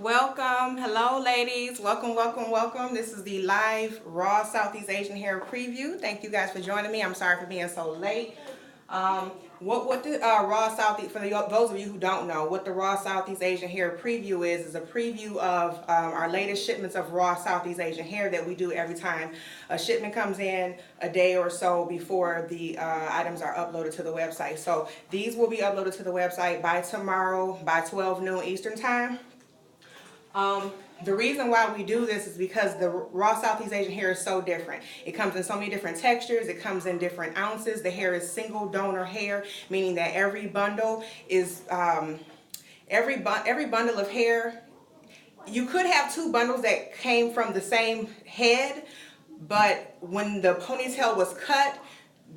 Welcome. Hello, ladies. Welcome. This is the live Raw Southeast Asian Hair Preview. Thank you guys for joining me. I'm sorry for being so late. What the Raw Southeast, for those of you who don't know, what the Raw Southeast Asian Hair Preview is a preview of our latest shipments of Raw Southeast Asian Hair that we do every time a shipment comes in a day or so before the items are uploaded to the website. So these will be uploaded to the website by tomorrow by 12 noon Eastern Time. The reason why we do this is because the Raw Southeast Asian hair is so different. It comes in so many different textures. It comes in different ounces. The hair is single donor hair, meaning that every bundle is every bundle of hair. You could have two bundles that came from the same head, but when the ponytail was cut,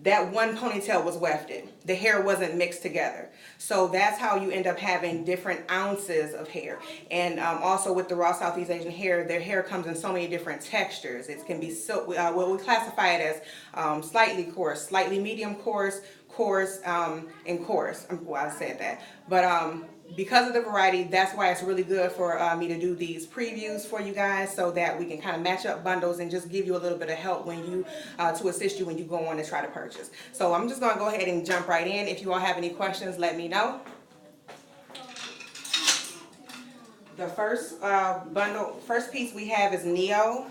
that one ponytail was wefted. The hair wasn't mixed together. So that's how you end up having different ounces of hair. And also with the Raw Southeast Asian hair, their hair comes in so many different textures. It can be silk, well, we classify it as slightly coarse, slightly medium coarse, coarse, and coarse. Well, I said that. But because of the variety, that's why it's really good for me to do these previews for you guys, so that we can kind of match up bundles and just give you a little bit of help when you to assist you when you go on to try to purchase. So I'm just going to go ahead and jump right in. If you all have any questions, let me know. The first piece we have is Neo.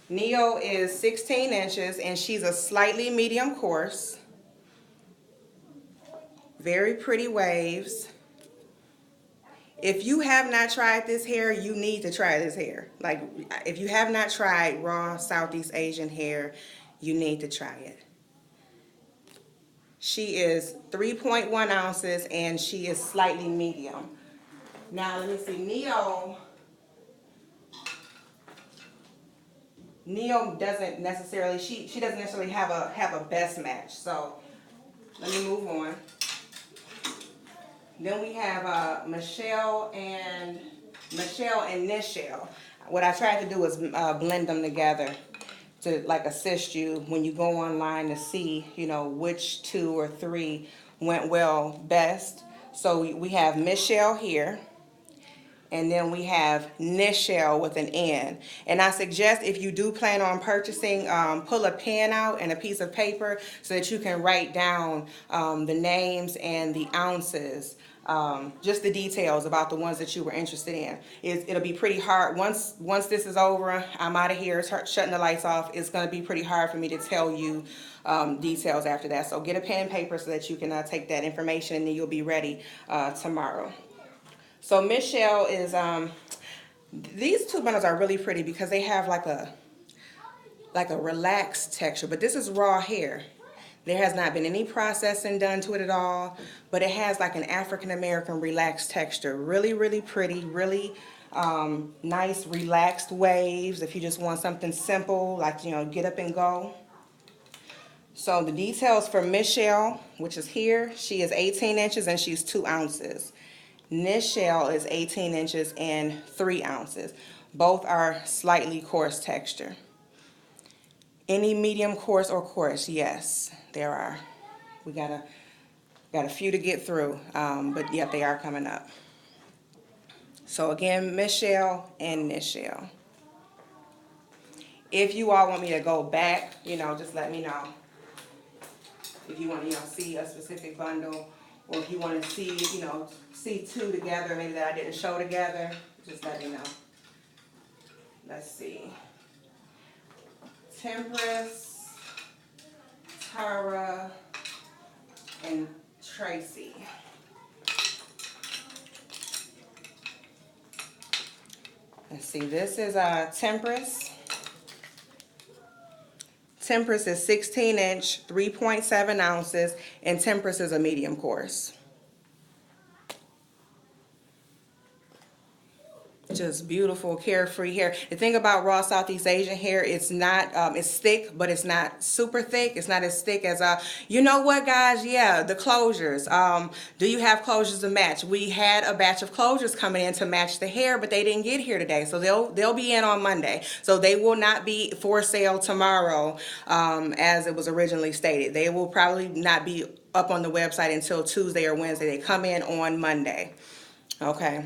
Neo is 16 inches and she's a slightly medium coarse. Very pretty waves. If you have not tried this hair, you need to try this hair. Like, if you have not tried Raw Southeast Asian hair, you need to try it. She is 3.1 ounces and she is slightly medium. Now, let me see, Neo doesn't necessarily, she doesn't necessarily have a best match. So, let me move on. Then we have Michelle and Nichelle. What I tried to do is blend them together to like assist you when you go online to see, you know, which 2 or 3 went well best. So we have Michelle here, and then we have Nichelle with an N. And I suggest, if you do plan on purchasing, pull a pen out and a piece of paper so that you can write down the names and the ounces. Just the details about the ones that you were interested in. It'll be pretty hard once this is over. I'm out of here, shutting the lights off. It's going to be pretty hard for me to tell you details after that. So get a pen and paper so that you can take that information, and then you'll be ready tomorrow. So Michelle is these 2 bundles are really pretty because they have like a relaxed texture, but this is raw hair. There has not been any processing done to it at all, but it has like an African-American relaxed texture. Really, really pretty, really nice relaxed waves if you just want something simple, like, you know, get up and go. So the details for Michelle, which is here, she is 18 inches and she's 2 ounces. Nichelle is 18 inches and 3 ounces. Both are slightly coarse texture. Any medium coarse or coarse? Yes, there are. We got a few to get through, but yep, they are coming up. So again, Michelle and Nichelle. If you all want me to go back, you know, just let me know. If you want to, you know, see a specific bundle, or if you want to see, you know, see 2 together, maybe that I didn't show together, just let me know. Let's see. Temperance, Tiara, and Tracy. Let's see, this is Temperance. Temperance is 16 inch, 3.7 ounces, and Temperance is a medium coarse. Just beautiful, carefree hair. The thing about Raw Southeast Asian hair, it's not, it's thick, but it's not super thick. It's not as thick as, you know what, guys? Yeah, the closures. Do you have closures to match? We had a batch of closures coming in to match the hair, but they didn't get here today. So they'll be in on Monday. So they will not be for sale tomorrow, as it was originally stated. They will probably not be up on the website until Tuesday or Wednesday. They come in on Monday. Okay.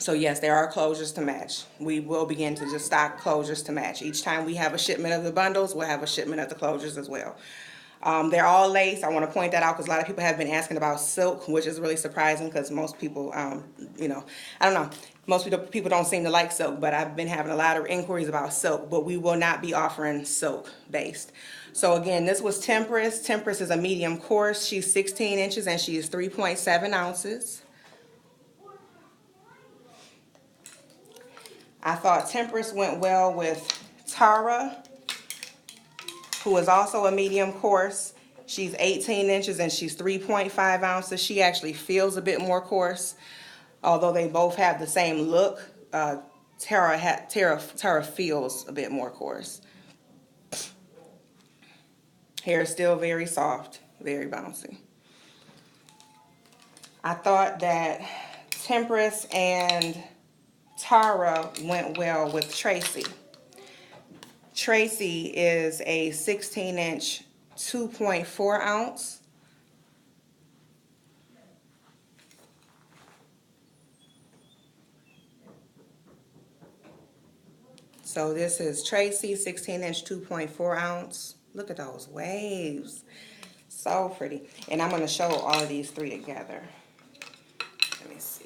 So yes, there are closures to match. We will begin to just stock closures to match. Each time we have a shipment of the bundles, we'll have a shipment of the closures as well. They're all lace. I want to point that out because a lot of people have been asking about silk, which is really surprising because most people, you know, I don't know, most people don't seem to like silk, but I've been having a lot of inquiries about silk, but we will not be offering silk based. So again, this was Temperance. Temperance is a medium course. She's 16 inches and she is 3.7 ounces. I thought Temperance went well with Tara, who is also a medium course. She's 18 inches and she's 3.5 ounces. She actually feels a bit more coarse, although they both have the same look. Tara feels a bit more coarse. Hair is still very soft, very bouncy. I thought that Temperance and Tara went well with Tracy. Tracy is a 16-inch, 2.4 ounce. So this is Tracy, 16-inch, 2.4 ounce. Look at those waves. So pretty. And I'm going to show all of these three together. Let me see.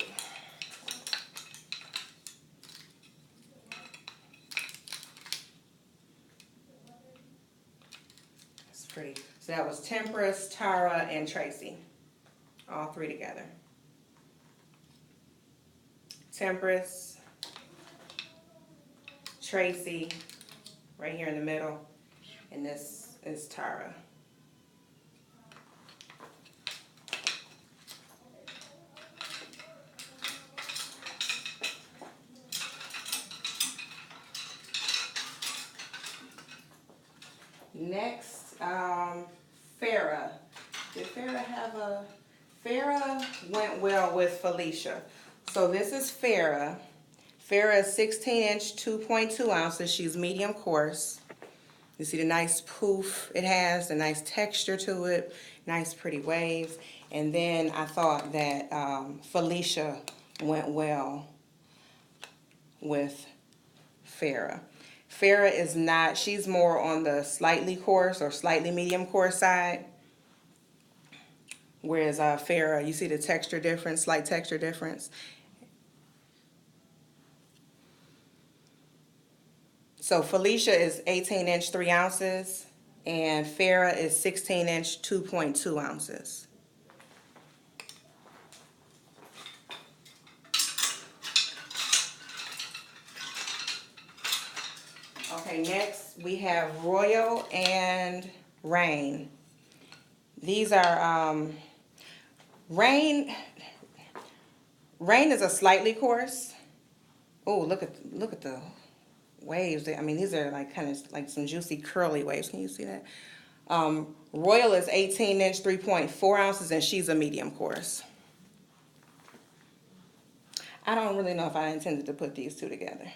That's pretty. So that was Temperance, Tara, and Tracy. All three together. Temperance, Tracy, right here in the middle, and this is Tara. Next, Farah. Did Farah have a... Farah went well with Felicia. So this is Farah. Farah is 16-inch, 2.2 ounces. She's medium coarse. You see the nice poof it has, the nice texture to it, nice pretty waves. And then I thought that Felicia went well with Farah. Farah is not, she's more on the slightly coarse or slightly medium coarse side. Whereas Farah, you see the texture difference, slight texture difference. So Felicia is 18-inch, 3 ounces, and Farah is 16-inch, 2.2 ounces. Okay, next we have Royal and Rain. These are Rain is a slightly coarse. Oh, look at the waves. I mean, these are like kind of like some juicy curly waves. Can you see that? Royal is 18-inch, 3.4 ounces, and she's a medium coarse. I don't really know if I intended to put these two together.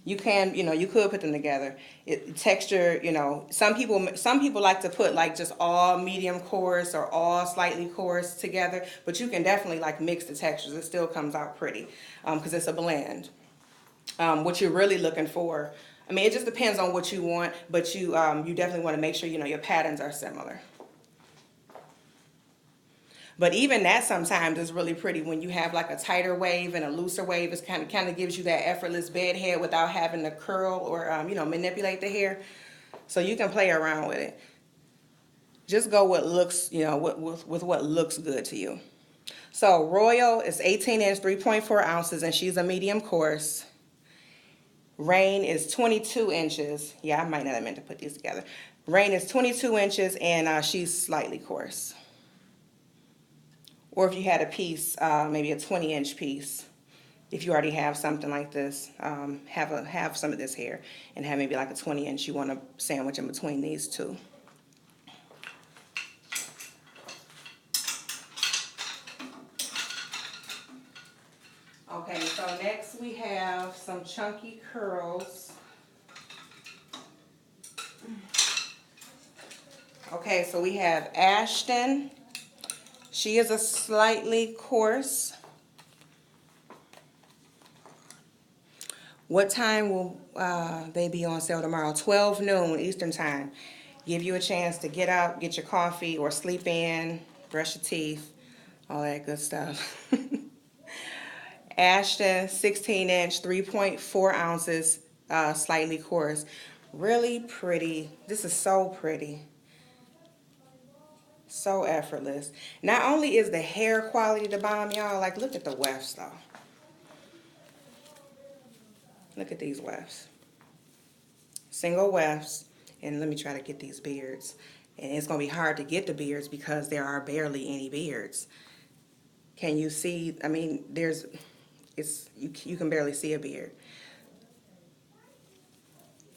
You can, you could put them together. Texture, some people like to put like just all medium coarse or all slightly coarse together, but you can definitely like mix the textures. It still comes out pretty because it's a blend. What you're really looking for, I mean, it just depends on what you want, but you definitely want to make sure your patterns are similar. But even that sometimes is really pretty when you have like a tighter wave and a looser wave. It kind of gives you that effortless bed head without having to curl or manipulate the hair. So you can play around with it. Just go what looks, with what looks good to you. So Royal is 18-inch, 3.4 ounces, and she's a medium coarse. Rain is 22 inches. Yeah, I might not have meant to put these together. Rain is 22 inches, and she's slightly coarse. Or if you had a piece, maybe a 20-inch piece, if you already have something like this, have some of this hair and have maybe like a 20-inch you want to sandwich in between these two. Okay, so next we have some chunky curls. Okay, so we have Ashton. She is a slightly coarse. What time will they be on sale tomorrow? 12 noon Eastern time. Give you a chance to get up, get your coffee, or sleep in, brush your teeth, all that good stuff. Ashton, 16-inch, 3.4 ounces, slightly coarse. Really pretty. This is so pretty. So effortless. Not only is the hair quality the bomb, y'all, like look at the wefts though. Look at these wefts. Single wefts. And let me try to get these beards. And it's going to be hard to get the beards because there are barely any beards. Can you see? I mean, you can barely see a beard.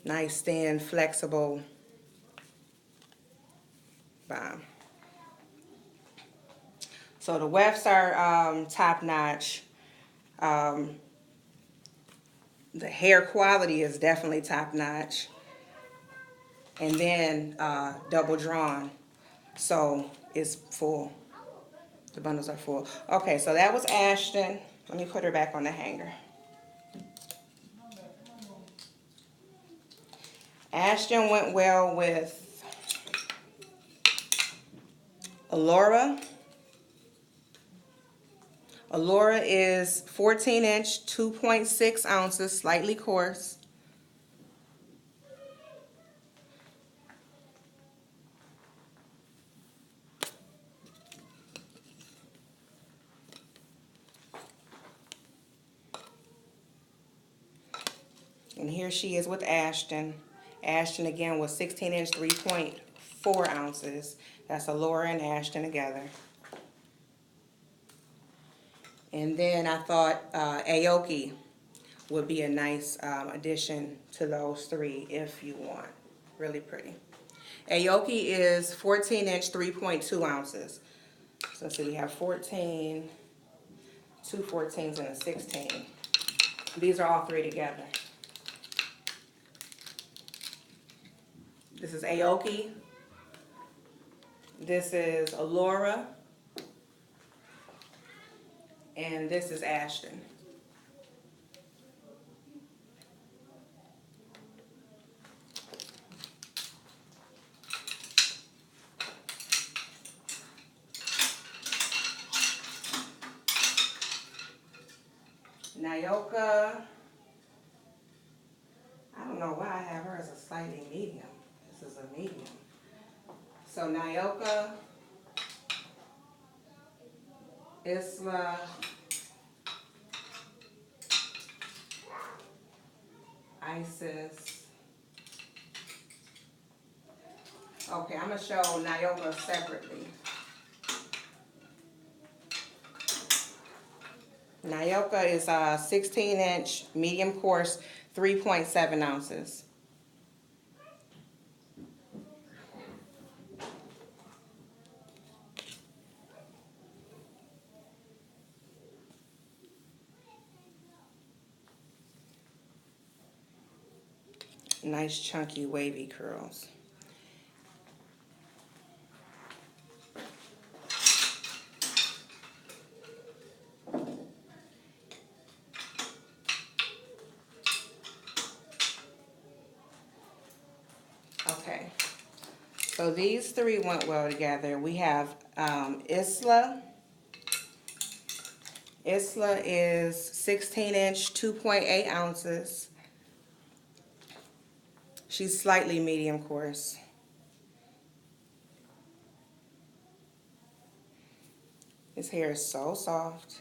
Nice, thin, flexible bomb. So the wefts are top notch. The hair quality is definitely top notch. And then double drawn. So it's full. The bundles are full. Okay, so that was Ashton. Let me put her back on the hanger. Ashton went well with Alaura. Alaura is 14-inch, 2.6 ounces, slightly coarse. And here she is with Ashton. Ashton again was 16-inch, 3.4 ounces. That's Alaura and Ashton together. And then I thought Aoki would be a nice addition to those three if you want. Really pretty. Aoki is 14-inch, 3.2 ounces. So let's see, we have 14, two 14s and a 16. These are all three together. This is Aoki. This is Alaura. And this is Ashton. Nyoka. I don't know why I have her as a slightly medium. This is a medium. So Nyoka, Isla, Isis. Okay, I'm going to show Nyoka separately. Nyoka is a 16-inch, medium coarse, 3.7 ounces. Nice chunky wavy curls. Okay, so these three went well together. We have Isla. Isla is 16-inch, 2.8 ounces. She's slightly medium coarse. His hair is so soft.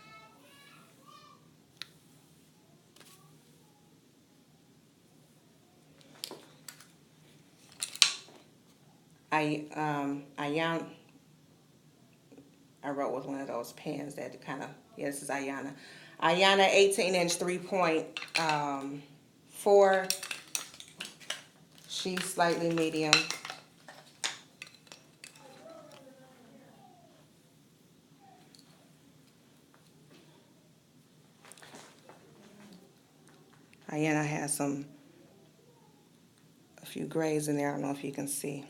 Ayana, I wrote with one of those pens that kind of, yeah, this is Ayana. Ayana, 18-inch, 3.4. She's slightly medium. Ayana has a few grays in there. I don't know if you can see.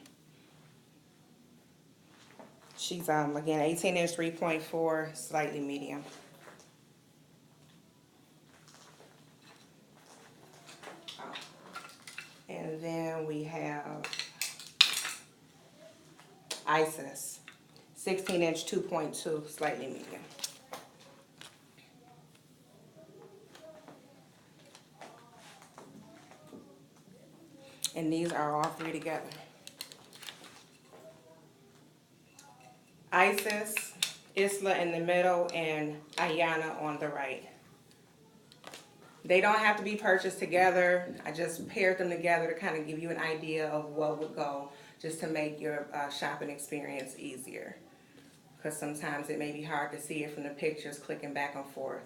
She's, again, 18-inch, 3.4, slightly medium. then we have Isis, 16-inch, 2.2, slightly medium. And these are all three together. Isis, Isla in the middle, and Ayana on the right. They don't have to be purchased together. I just paired them together to kind of give you an idea of what would go, just to make your shopping experience easier. Because sometimes it may be hard to see it from the pictures, clicking back and forth.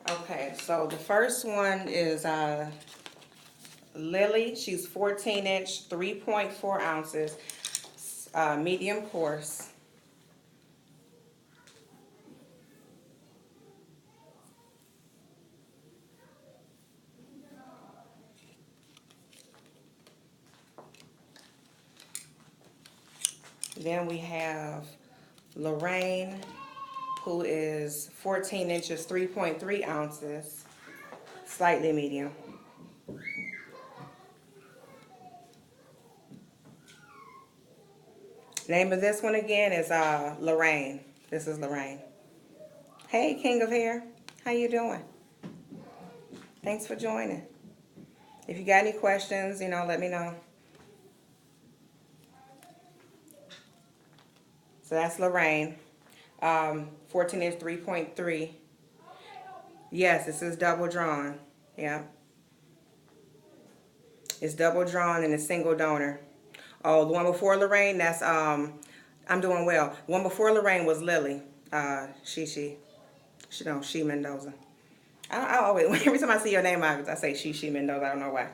Okay, so the first one is Lily. She's 14-inch, 3.4 ounces, medium coarse. Then we have Lorraine, who is 14 inches, 3.3 ounces, slightly medium. Name of this one again is Lorraine. This is Lorraine. Hey, King of Hair. How you doing? Thanks for joining. If you got any questions, let me know. So that's Lorraine. 14 inch, 3.3. Yes, this is double drawn. Yeah. It's double drawn and a single donor. Oh, the one before Lorraine, that's, I'm doing well. The one before Lorraine was Lily. She Mendoza. I always, every time I see your name, I say she Mendoza. I don't know why.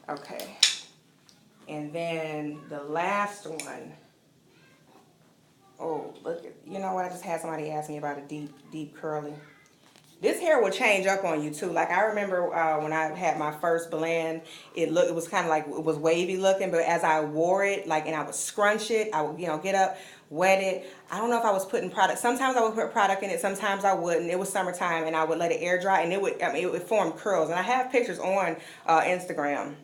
Okay. And then the last one. Oh, look at, you know what? I just had somebody ask me about a deep curly. This hair will change up on you too. Like I remember when I had my first blend, it was kind of like, it was wavy looking, but as I wore it, and I would scrunch it, I would, get up, wet it. I don't know if I was putting product. Sometimes I would put product in it, sometimes I wouldn't. It was summertime and I would let it air dry and it would form curls. And I have pictures on Instagram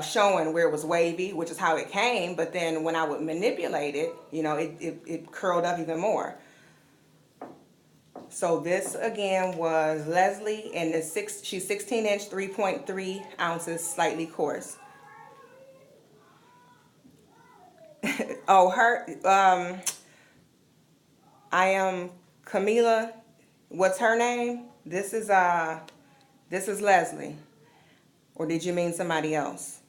showing where it was wavy, which is how it came. But then when I would manipulate it, it curled up even more. So this again was Leslie, and she's 16 inch, 3.3 ounces, slightly coarse. Oh, I am Camila. What's her name? This is Leslie. Or did you mean somebody else?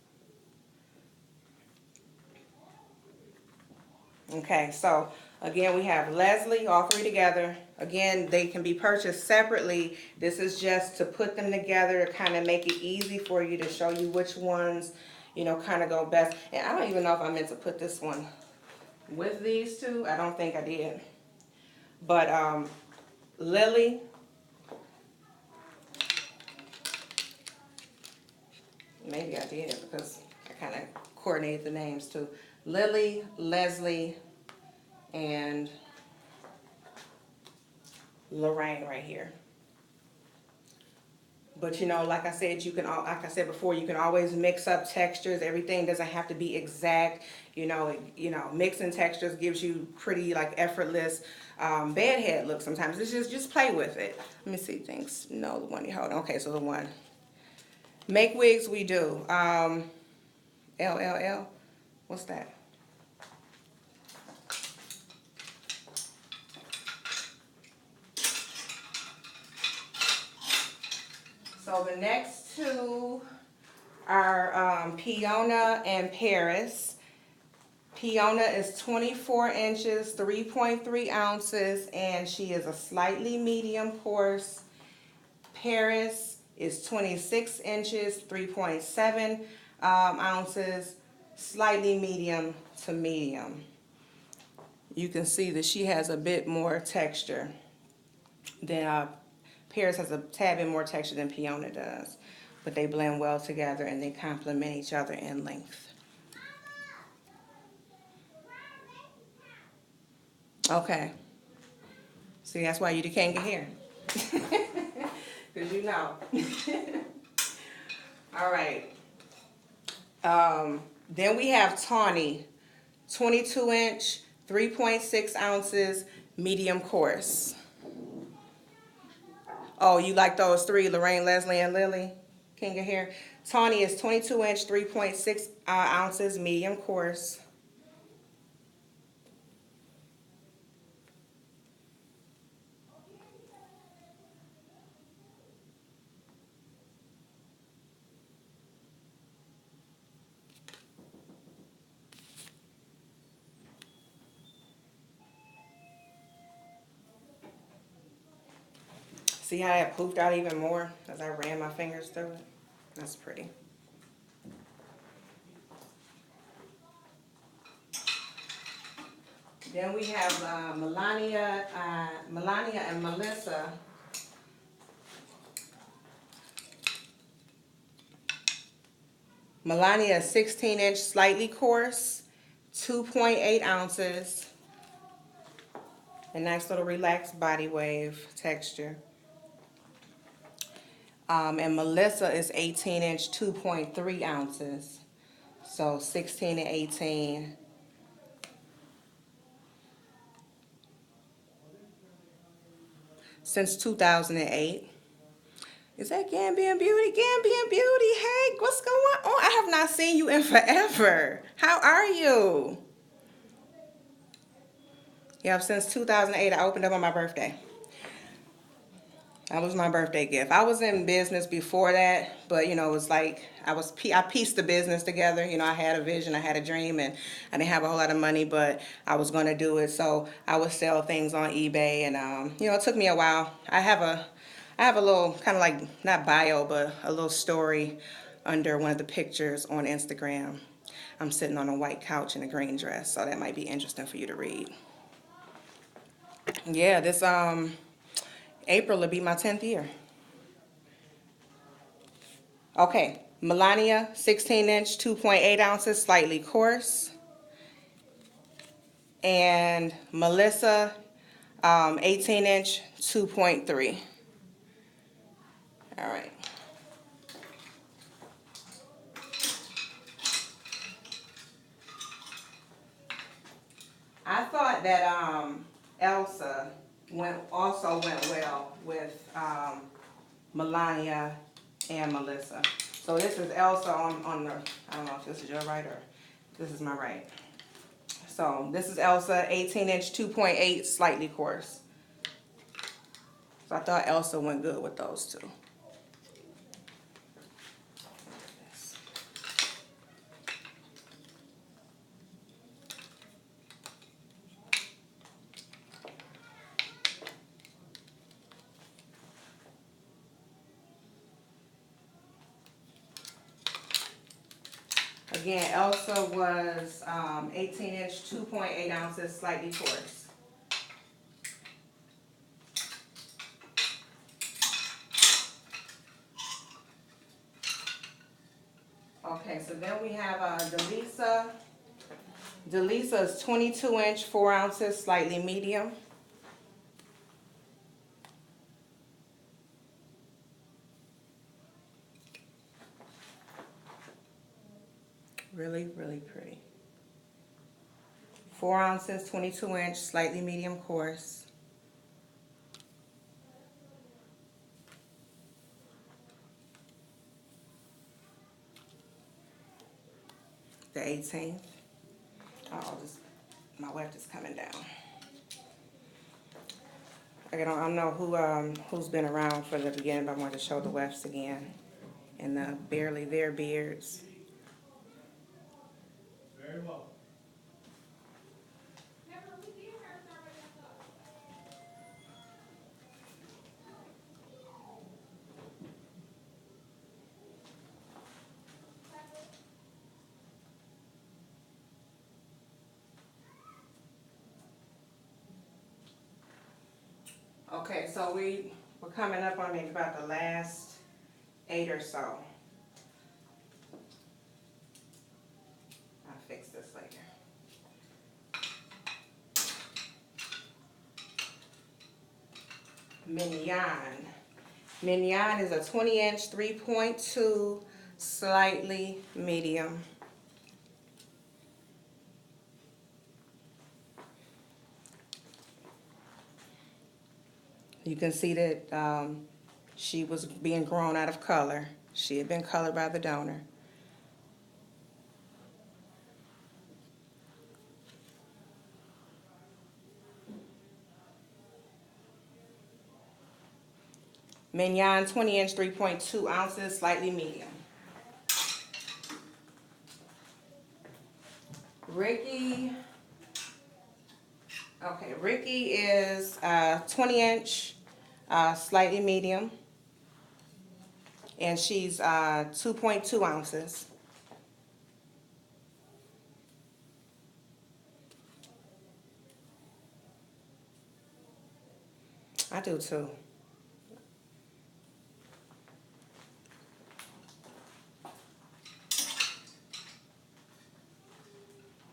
Okay, so again, we have Leslie, all three together. Again, they can be purchased separately. This is just to put them together to kind of make it easy for you, to show you which ones, kind of go best. And I don't even know if I meant to put this one with these two. I don't think I did. But Lily, maybe I did because I kind of coordinated the names too. Lily, Leslie, and Lorraine right here. But like I said, like I said before, you can always mix up textures. Everything doesn't have to be exact. Mixing textures gives you pretty effortless bedhead look sometimes. It's just play with it. Let me see things. No, the one you hold. Okay, so the one. Make wigs we do. LLL. What's that? So the next two are Piona and Paris. Piona is 24 inches, 3.3 ounces, and she is a slightly medium coarse. Paris is 26 inches, 3.7 ounces, slightly medium to medium. You can see that she has a bit more texture than Paris has a tad bit more texture than Piona does, but they blend well together and they complement each other in length. Okay. See, that's why you can't get hair. Because you know. All right. Then we have Tawny, 22 inch, 3.6 ounces, medium coarse. Oh, you like those three, Lorraine, Leslie, and Lily? King of hair. Tawny is 22 inch, 3.6 ounces, medium coarse. See how that poofed out even more as I ran my fingers through it? That's pretty. Then we have Milania and Melissa. Milania is 16 inch, slightly coarse, 2.8 ounces. A nice little relaxed body wave texture. And Melissa is 18 inch, 2.3 ounces. So 16 and 18. Since 2008. Is that Gambian Beauty? Gambian Beauty, hey, what's going on? I have not seen you in forever. How are you? Yep, since 2008, I opened up on my birthday. That was my birthday gift. I was in business before that, but you know, it was like I pieced the business together. You know, I had a vision, I had a dream, and I didn't have a whole lot of money, but I was going to do it. So I would sell things on eBay, and you know, it took me a while. I have a little kind of like not bio, but a little story under one of the pictures on Instagram. I'm sitting on a white couch in a green dress, so that might be interesting for you to read. Yeah, this April will be my 10th year. Okay, Milania, 16 inch, 2.8 ounces, slightly coarse. And Melissa, 18 inch, 2.3. All right. I thought that Elsa also went well with Milania and Melissa. So this is Elsa on the, I don't know if this is your right or this is my right. So this is Elsa, 18 inch, 2.8, slightly coarse. So I thought Elsa went good with those two. Again, Elsa was 18 inch, 2.8 ounces, slightly coarse. Okay, so then we have Delisa. Delisa is 22 inch, 4 ounces, slightly medium. Really, really pretty. 4 ounces, 22 inch, slightly medium coarse. The 18th. Oh, my weft is coming down. I don't know who's been around for the beginning, but I wanted to show the wefts again. And the barely there beards. Very well. Okay, so we're coming up on maybe about the last 8 or so. I'll fix this later. Minyan. Minyan is a 20-inch 3.2, slightly medium. You can see that she was being grown out of color. She had been colored by the donor. Minyan, 20-inch, 3.2 ounces, slightly medium. Ricky. Okay, Ricky is 20-inch, slightly medium. And she's 2.2 ounces. I do too.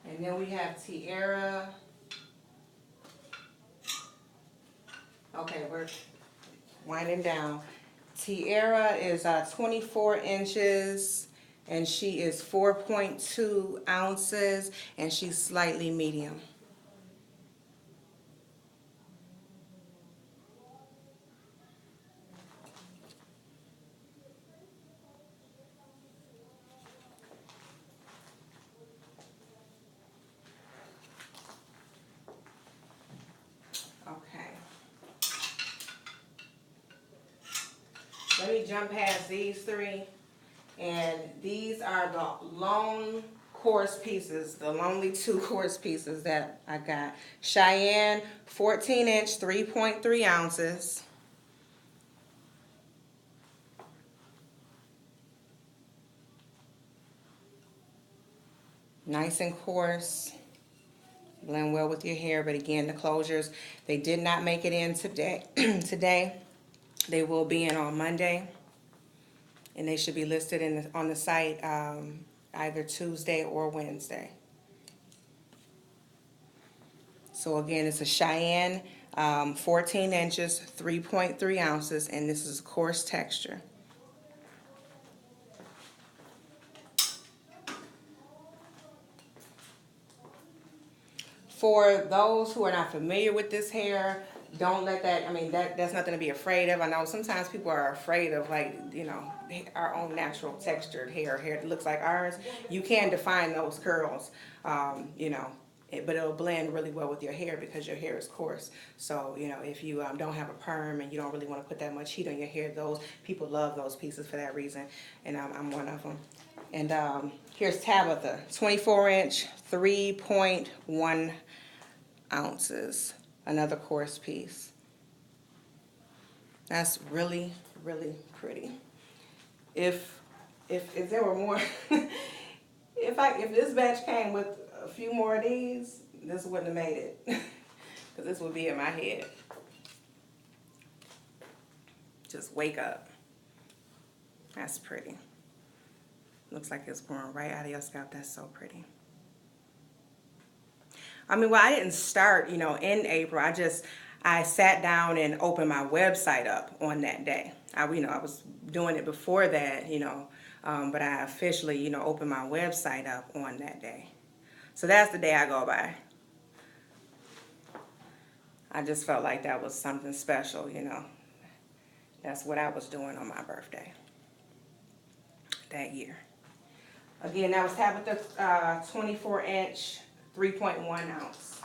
And then we have Tiara. Okay, we're winding down. Tiara is 24 inches and she is 4.2 ounces and she's slightly medium. Let me jump past these three. And these are the lone course pieces, the only 2 course pieces that I got. Cheyenne, 14-inch, 3.3 ounces. Nice and coarse. Blend well with your hair, but again, the closures, they did not make it in today. Today. They will be in on Monday, and they should be listed on the site either Tuesday or Wednesday. So again, it's a Cheyenne, 14 inches, 3.3 ounces, and this is coarse texture. For those who are not familiar with this hair, don't let that, I mean, that's nothing to be afraid of. I know sometimes people are afraid of, like, you know, our own natural textured hair that looks like ours. You can define those curls, you know, but it'll blend really well with your hair because your hair is coarse. So, you know, if you don't have a perm and you don't really want to put that much heat on your hair, those people love those pieces for that reason, and I'm one of them. And here's Tabitha, 24-inch, 3.1 ounces. Another coarse piece. That's really, really pretty. If there were more, if this batch came with a few more of these, this wouldn't have made it, because this would be in my head. Just wake up. That's pretty. Looks like it's growing right out of your scalp. That's so pretty. I mean, well, I didn't start, you know, in April. I sat down and opened my website up on that day. I was doing it before that, you know, but I officially, you know, opened my website up on that day. So that's the day I go by. I just felt like that was something special, you know. That's what I was doing on my birthday that year. Again, that was Tabitha's 24-inch, 3.1 ounce.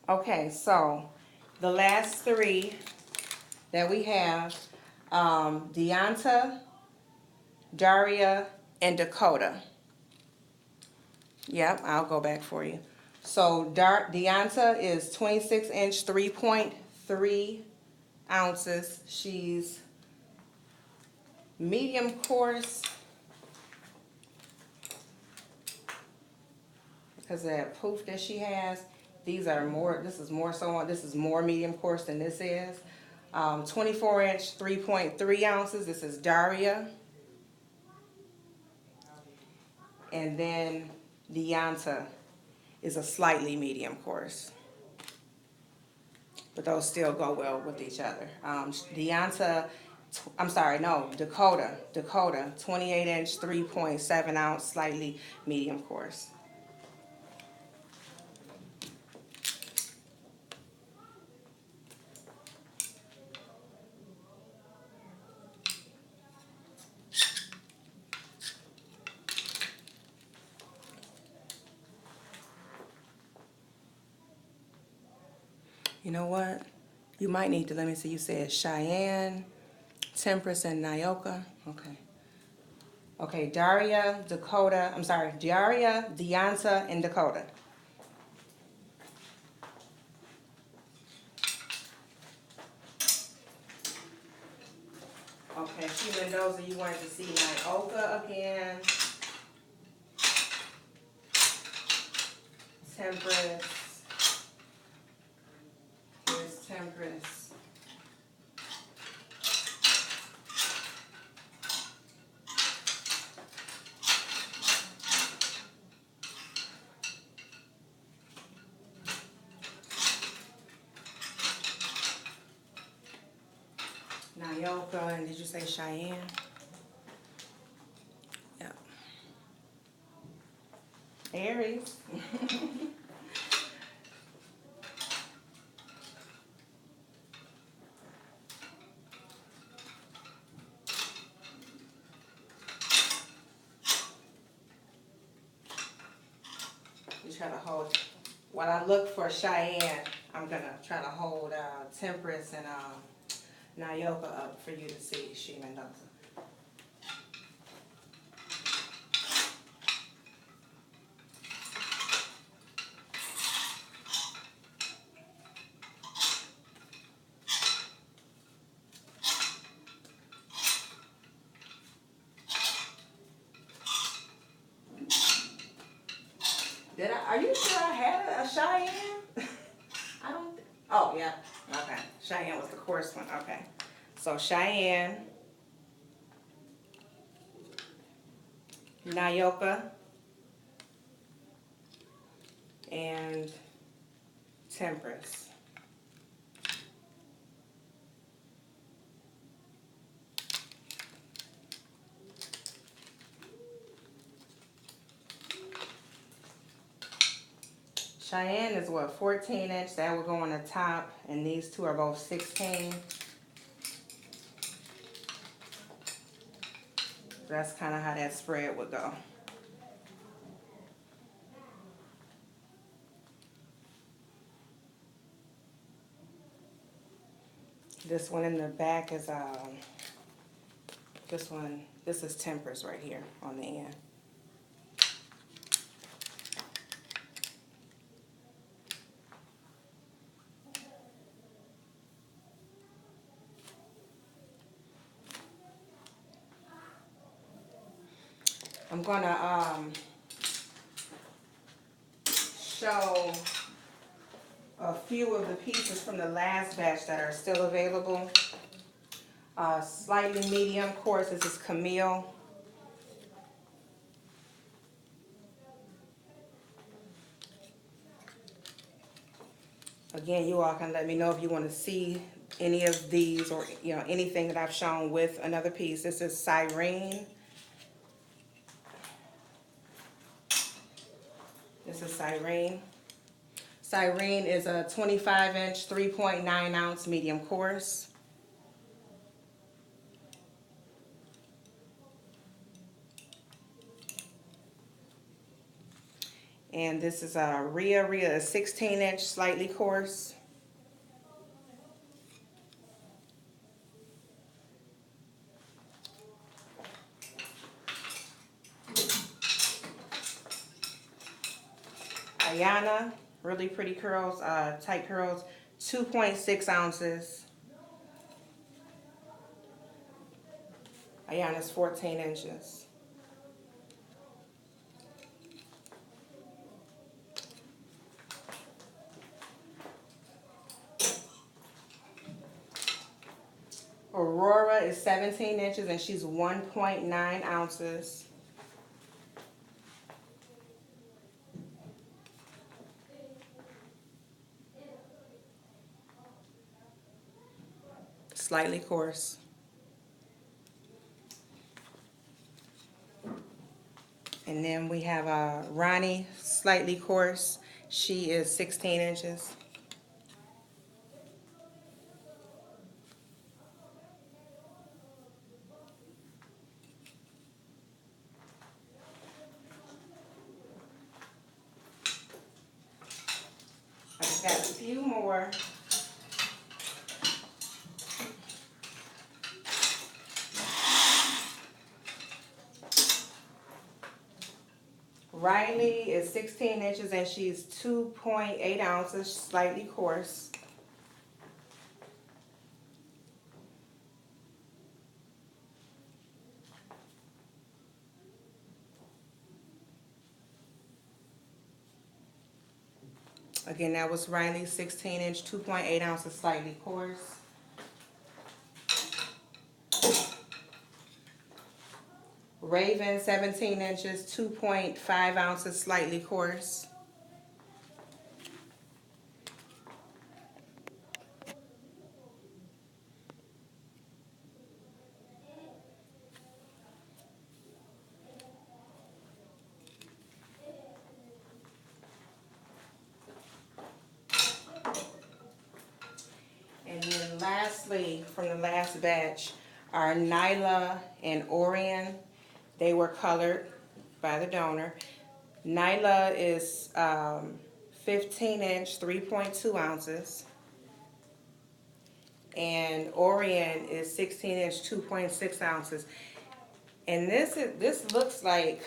Okay, so the last 3 that we have, Diantha, Daria, and Dakota. Yep, I'll go back for you. So Diantha is 26-inch, 3.3 ounces. She's medium coarse. because of that poof that she has. These are more, this is more so on, this is more medium coarse than this is. 24 inch, 3.3 ounces. This is Daria. And then Diantha is a slightly medium coarse. But those still go well with each other. Diantha, I'm sorry, no, Dakota, 28 inch, 3.7 ounce, slightly medium coarse. You know what? You might need to, let me see, you said Cheyenne, Temperance, and Nyoka. Okay. Okay, Daria, Dakota, I'm sorry, Daria, Diantha, and Dakota. Okay, She Mendoza, you wanted to see Nyoka again. Temperance. Here's Temperance. Nyoka, and did you say Cheyenne? Yeah. Aries. You try to hold, while I look for Cheyenne, I'm gonna try to hold Temperance and Nyoka up for you to see She Mendoza. Are you sure I had a Cheyenne? I don't, oh yeah, okay. Cheyenne was the coarse one, okay. So Cheyenne, Nyoka, and Temperance. Cheyenne is what, 14 inch, that would go on the top, and these two are both 16. That's kind of how that spread would go. This one in the back is, this is Temperance right here on the end. I'm gonna show a few of the pieces from the last batch that are still available. Slightly medium coarse, this is Camille. Again, you all can let me know if you want to see any of these or anything that I've shown with another piece. This is Cyrene. This is Cyrene. Cyrene is a 25 inch, 3.9 ounce medium coarse. And this is a Rhea. Rhea is 16 inch, slightly coarse. Ayana, really pretty curls, tight curls, 2.6 ounces. Ayana's 14 inches. Aurora is 17 inches and she's 1.9 ounces. Slightly coarse. And then we have Ronnie, slightly coarse. She is 16 inches. I just got a few more. Riley is 16 inches and she's 2.8 ounces, slightly coarse. Again, that was Riley, 16 inch, 2.8 ounces, slightly coarse. Raven, 17 inches, 2.5 ounces, slightly coarse. And then lastly, from the last batch, are Nyla and Orion. They were colored by the donor. Nyla is 15 inch, 3.2 ounces. And Orion is 16 inch, 2.6 ounces. And this looks like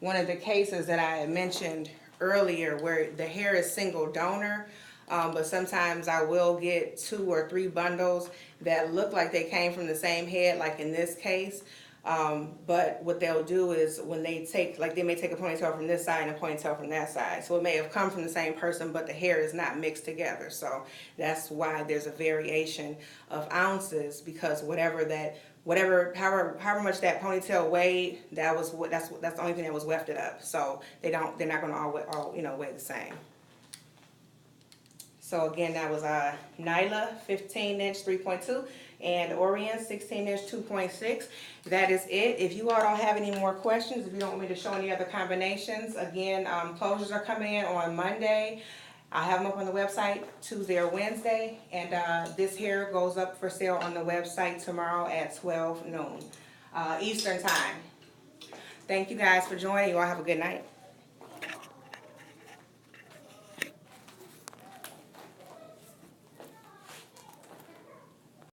one of the cases that I had mentioned earlier where the hair is single donor, but sometimes I will get 2 or 3 bundles that look like they came from the same head, like in this case. But what they'll do is when they take, like they may take a ponytail from this side and a ponytail from that side. So it may have come from the same person, but the hair is not mixed together. So that's why there's a variation of ounces, because however much that ponytail weighed, that's the only thing that was wefted up. So they're not going to all weigh the same. So again, that was Nyla, 15 inch, 3.2, and Orion, 16 inch, 2.6. That is it. If you all don't have any more questions, if you don't want me to show any other combinations, again, closures are coming in on Monday. I have them up on the website Tuesday or Wednesday, and this hair goes up for sale on the website tomorrow at 12 noon Eastern time. Thank you guys for joining. You all have a good night.